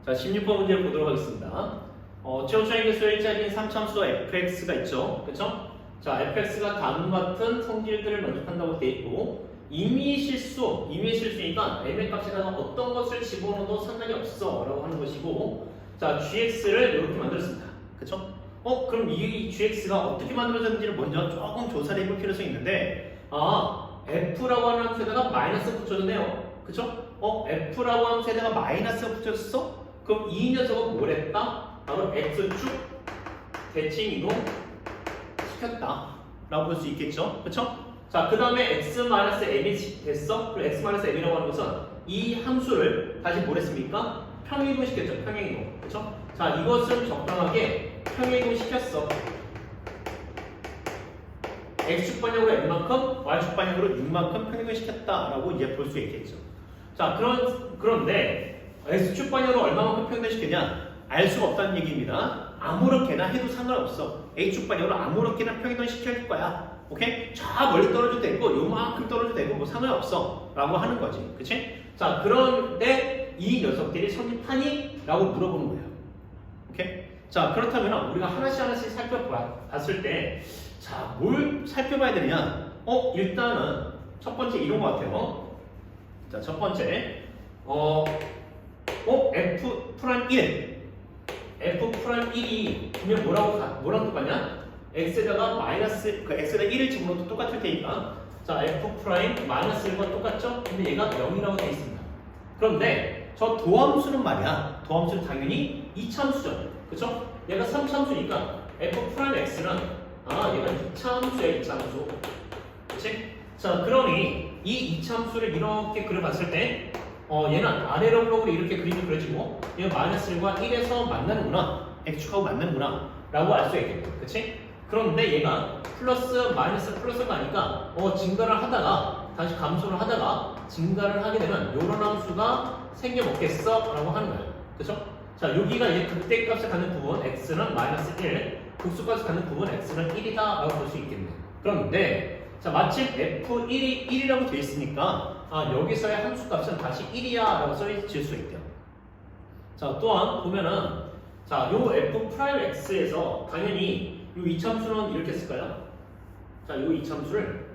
자, 16번 문제를 보도록 하겠습니다. 최우수의 개수의 일자리인 3참수 fx가 있죠. 그렇죠? 자, fx가 다음과 같은 성질들을 만족한다고 되어 있고 임의의 실수니까 m의 값에다가 어떤 것을 집어넣어도 상관이 없어 라고 하는 것이고, 자, gx를 이렇게 만들었습니다. 그렇죠? 그럼 이 gx가 어떻게 만들어졌는지를 먼저 조금 조사를 해볼 필요성이 있는데, f라고 하는 함수에다가 마이너스 붙여줬네요. 그쵸? f라고 하는 함수에다가 마이너스가 붙였어? 그럼 이 녀석은 뭘 했다? 바로 x축 대칭 이동 시켰다 라고 볼 수 있겠죠? 그쵸? 자, 그 다음에 x-m이 됐어? 그럼 x-m이라고 하는 것은 이 함수를 다시 뭘 했습니까? 평행이동 시켰죠? 평행이동. 그쵸? 자, 이것을 적당하게 평행이동 시켰어. x축 방향으로 n만큼, y축 방향으로 6만큼 평행을 시켰다라고 이제 볼 수 있겠죠. 자, 그런데 x축 방향으로 얼마만큼 평행을 시켰냐? 알 수가 없다는 얘기입니다. 아무렇게나 해도 상관없어. a축 방향으로 아무렇게나 평행을 시킬 거야. 오케이? 저 멀리 떨어져도 되고 요만큼 떨어져도 되고 뭐 상관없어 라고 하는 거지. 그치? 자, 그런데 이 녀석들이 성립하니? 라고 물어보는 거예요. 오케이? 자, 그렇다면 우리가 하나씩 살펴봤을 때, 자, 뭘 살펴봐야 되느냐? 일단은 첫 번째 이런 것 같아요. 자, 첫 번째 f'1 f'1이 그러면 뭐랑 똑같냐? x에다가 x에다 1을 집어넣어도 똑같을 테니까, 자, f'-1과 똑같죠? 근데 얘가 0이라고 되어 있습니다. 그런데 저 도함수는 말이야, 도함수는 당연히 2참수죠. 그쵸? 얘가 3참수니까 f'(x는 얘가 2참수야, 2참수. 그치? 자, 그러니 이 2참수를 이렇게 그려봤을 때 얘는 아래로 블록으로 이렇게 그림이 그려지고 얘가 마이너스 1과 1에서 만나는구나, x축하고 만나는구나 라고 알 수 있겠죠. 그치? 그런데 얘가 플러스가 아니까 증가를 하다가 다시 감소를 하다가 증가를 하게 되면 요런 함수가 생겨먹겠어 라고 하는 거예요. 그쵸? 자, 여기가 이제 극대값을 갖는 부분 x는 마이너스 1, 극소값을 갖는 부분 x는 1이다 라고 볼 수 있겠네요. 그런데 자, 마침 f1이 1이라고 되어 있으니까 여기서의 함수값은 다시 1이야 라고 써질 수 있대요. 자, 또한 보면은, 자, 요 f'(x에서 당연히 요 이참수는 이렇게 쓸까요? 자, 요 이참수를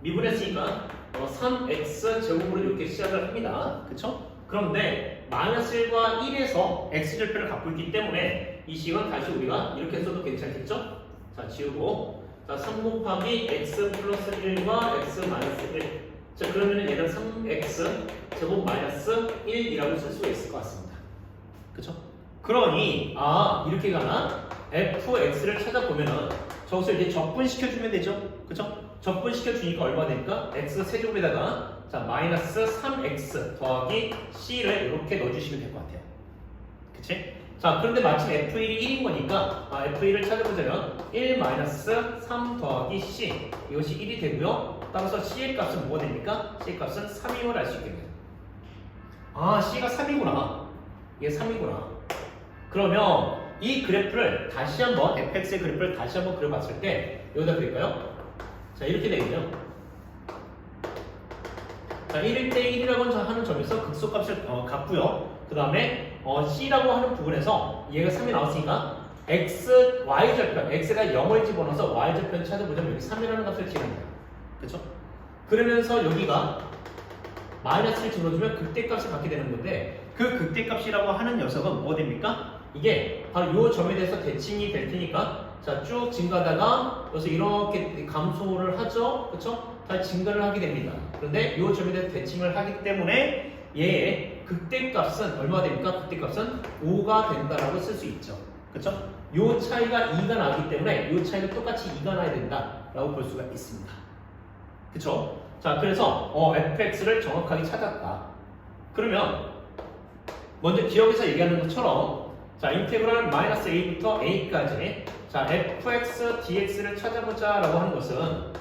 미분했으니까 3x 제곱으로 이렇게 시작을 합니다. 그쵸? 그런데 마이너스 1과 1에서 x절편을 갖고 있기 때문에 이 식은 다시 우리가 이렇게 써도 괜찮겠죠? 자, 지우고, 자, 3 곱하기 x 플러스 1과 x 마이너스 1. 자, 그러면은 얘는 3x 제곱 마이너스 1이라고 쓸 수가 있을 것 같습니다. 그쵸? 그러니 이렇게 가나? fx를 찾아보면은 저것을 이제 적분시켜주면 되죠? 그쵸? 적분시켜주니까 얼마 되니까 x 세제곱에다가, 자, 마이너스 3x 더하기 c를 이렇게 넣어주시면 될 것 같아요. 그치? 자, 그런데 마침 f1이 1인 거니까 f1을 찾아보자면 1 마이너스 3 더하기 c, 이것이 1이 되고요. 따라서 c의 값은 뭐가 됩니까? c의 값은 3임을 알 수 있겠네요. c가 3이구나. 이게 3이구나. 그러면 이 그래프를 다시 한번, fx의 그래프를 다시 한번 그려봤을 때 여기다 그릴까요? 자, 이렇게 되겠죠. 자, 1일 때 1이라고 하는 점에서 극소값을 갖고요. 그 다음에 c라고 하는 부분에서 얘가 3이 나왔으니까 y절편, x가 0을 집어넣어서 y절편 찾아보자면 여기 3이라는 값을 집어넣어요. 그쵸? 그러면서 여기가 마이너스를 집어넣어주면 극대값을 갖게 되는 건데, 그 극대값이라고 하는 녀석은 뭐 됩니까? 이게 바로 요 점에 대해서 대칭이 될 테니까, 자, 쭉 증가하다가 여기서 이렇게 감소를 하죠. 그쵸? 다시 증가를 하게 됩니다. 그런데 요 점에 대해서 대칭을 하기 때문에 얘의 극대값은 얼마가 됩니까? 극대값은 5가 된다라고 쓸 수 있죠. 그쵸? 요 차이가 2가 나기 때문에 요 차이가 똑같이 2가 나야 된다라고 볼 수가 있습니다. 그쵸? 자, 그래서 fx를 정확하게 찾았다. 그러면 먼저 기억에서 얘기하는 것처럼, 자, 인테그랄 마이너스 a부터 a까지, 자, fx dx를 찾아보자 라고 하는 것은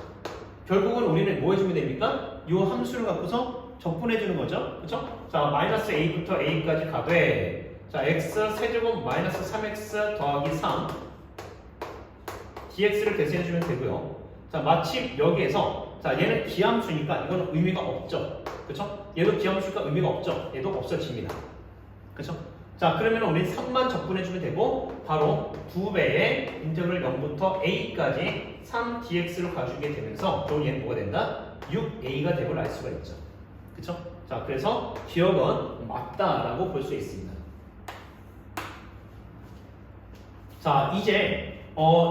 결국은 우리는 뭐 해주면 됩니까? 이 함수를 갖고서 적분해주는 거죠. 그쵸? 자, 마이너스 a부터 a까지 가되, 자, x 세제곱 마이너스 3x 더하기 3 dx를 계산해주면 되고요. 자, 마침 여기에서, 자, 얘는 기함수니까 이건 의미가 없죠. 그쵸? 얘도 기함수니까 의미가 없죠. 얘도 없어집니다. 그쵸? 자, 그러면 우리 3만 적분해주면 되고 바로 2배의 인테그럴 0부터 a까지 3dx로 가주게 되면서 결국 얘는 뭐가 된다? 6a가 됨을 알 수가 있죠. 그쵸? 자, 그래서 기억은 맞다라고 볼 수 있습니다. 자, 이제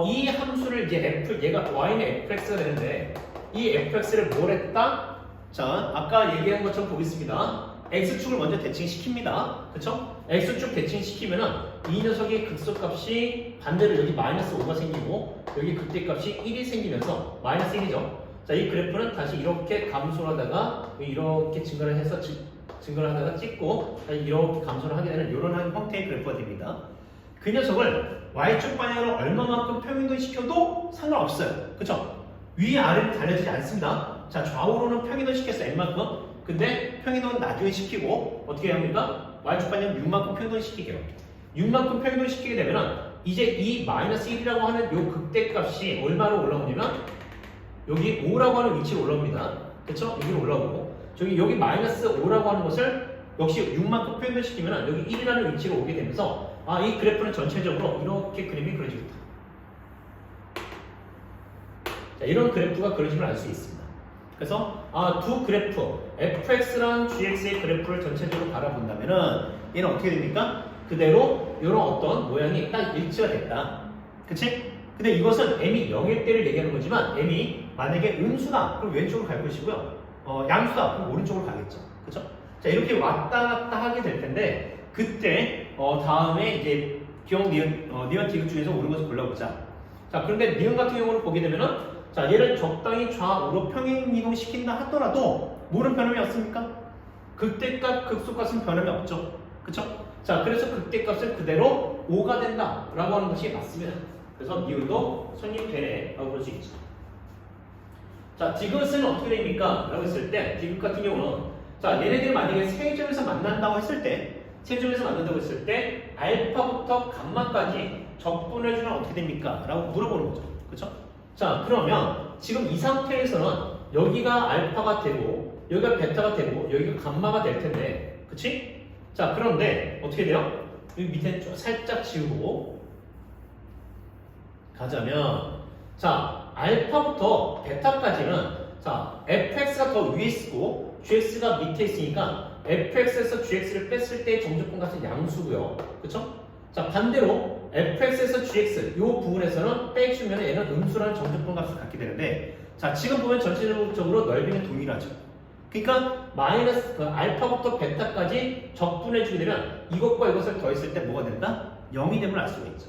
이 함수를 이제 얘가 y는 fx가 되는데 이 fx를 뭘 했다? 자, 아까 얘기한 것처럼 보겠습니다. x축을 먼저 대칭시킵니다. 그쵸? x축 대칭시키면은 이 녀석의 극소값이 반대로 여기 마이너스 5가 생기고 여기 극대값이 1이 생기면서 마이너스 1이죠. 자, 이 그래프는 다시 이렇게 감소를 하다가 이렇게 증가를 해서 증가를 하다가 찍고 다시 이렇게 감소를 하게 되는 이런 형태의 그래프가 됩니다. 그 녀석을 y축 방향으로 얼마만큼 평행이동시켜도 상관없어요. 그쵸? 위아래는 달려지지 않습니다. 자, 좌우로는 평행이동 시켰어 n만큼. 근데 평행이동은 나중에 시키고 어떻게 합니까? y축 방향 6만큼 평행이동 시키게요. 6만큼 평행이동 시키게 되면은 이제 이 마이너스 1이라고 하는 요 극대값이 얼마로 올라오냐면 여기 5라고 하는 위치로 올라옵니다. 그쵸? 여기로 올라오고 여기 마이너스 5라고 하는 것을 역시 6만큼 평행이동 시키면은 여기 1이라는 위치로 오게 되면서 이 그래프는 전체적으로 이렇게 그림이 그려지겠다. 자, 이런 그래프가 그려짐을 알 수 있습니다. 그래서 두 그래프 fx랑 gx의 그래프를 전체적으로 바라본다면은 얘는 어떻게 됩니까? 그대로 이런 어떤 모양이 딱 일치가 됐다. 그치? 근데 이것은 m이 0일 때를 얘기하는 거지만 m이 만약에 음수다 그럼 왼쪽으로 갈 것이고요. 양수다 그럼 오른쪽으로 가겠죠. 그쵸? 자, 이렇게 왔다 갔다 하게 될 텐데 그때 다음에 이제 기억 니은 디귿 중에서 옳은 것을 골라보자. 자, 그런데 니은 같은 경우를 보게 되면은 자, 얘를 적당히 좌우로 평행이동 시킨다 하더라도 뭐는 변함이 없습니까? 극대값, 극소값은 변함이 없죠. 그쵸? 자, 그래서 극대값은 그대로 5가 된다 라고 하는 것이 맞습니다. 그래서 니은도 성립되네 라고 볼 수 있죠. 자, 디귿은 어떻게 됩니까? 라고 했을 때 디귿 같은 경우는 자, 얘네들이 만약에 세점에서 만난다고 했을 때 알파부터 감마까지 적분해주면 어떻게 됩니까? 라고 물어보는 거죠. 그쵸? 자, 그러면 지금 이 상태에서는 여기가 알파가 되고 여기가 베타가 되고 여기가 감마가 될 텐데 그치? 자, 그런데 어떻게 돼요? 여기 밑에 좀 살짝 지우고 가자면 자, 알파부터 베타까지는 자, fx가 더 위에 있고 gx가 밑에 있으니까 fx에서 gx를 뺐을 때의 정적분 값은 양수고요. 그쵸? 자, 반대로 fx에서 gx 이 부분에서는 빼주면 얘는 음수라는 정적분 값을 갖게 되는데 자, 지금 보면 전체적으로 넓이는 동일하죠. 그러니까 마이너스 알파부터 베타까지 적분해주게 되면 이것과 이것을 더했을 때 뭐가 된다? 0이 됨을 알 수가 있죠.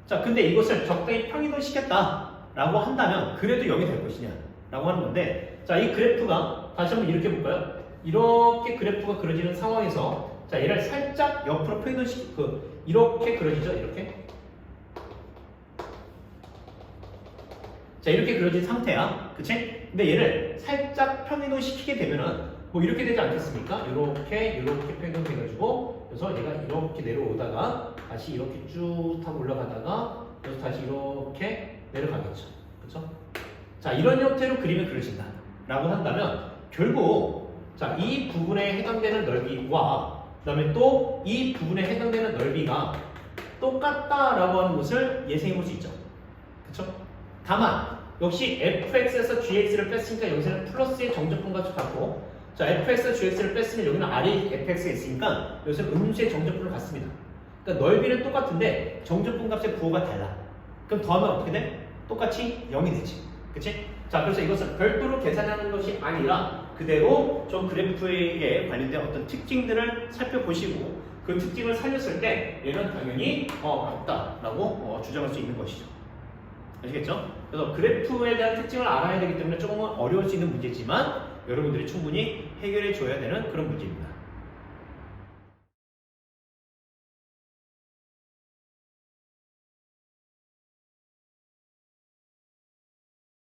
자, 근데 이것을 적당히 평이동 시켰다 라고 한다면 그래도 0이 될 것이냐 라고 하는 건데 자, 이 그래프가 다시 한번 이렇게 볼까요? 이렇게 그래프가 그려지는 상황에서 자, 얘를 살짝 옆으로 평이동 이렇게 그려지죠? 이렇게. 자, 이렇게 그려진 상태야. 그치? 근데 얘를 살짝 평이동 시키게 되면은 뭐 이렇게 되지 않겠습니까? 이렇게 평이동 돼가지고 그래서 얘가 이렇게 내려오다가 다시 이렇게 쭉 타고 올라가다가 그래서 다시 이렇게 내려가겠죠. 그쵸? 자, 이런 형태로 그림을 그려진다 라고 한다면 결국 자, 이 부분에 해당되는 넓이와 그 다음에 또 이 부분에 해당되는 넓이가 똑같다라고 하는 것을 예상해 볼 수 있죠. 그쵸? 다만 역시 fx에서 gx를 뺐으니까 여기서는 플러스의 정적분 값을 갖고 자, fx에서 gx를 뺐으면 여기는 아래 fx가 있으니까 여기서는 음수의 정적분을 갖습니다. 그러니까 넓이는 똑같은데 정적분 값의 부호가 달라. 그럼 더하면 어떻게 돼? 똑같이 0이 되지. 그치? 자, 그래서 이것은 별도로 계산하는 것이 아니라 그대로 저 그래프에 관련된 어떤 특징들을 살펴보시고 그 특징을 살렸을 때 얘는 당연히 맞다라고 주장할 수 있는 것이죠. 아시겠죠? 그래서 그래프에 대한 특징을 알아야 되기 때문에 조금은 어려울 수 있는 문제지만 여러분들이 충분히 해결해 줘야 되는 그런 문제입니다.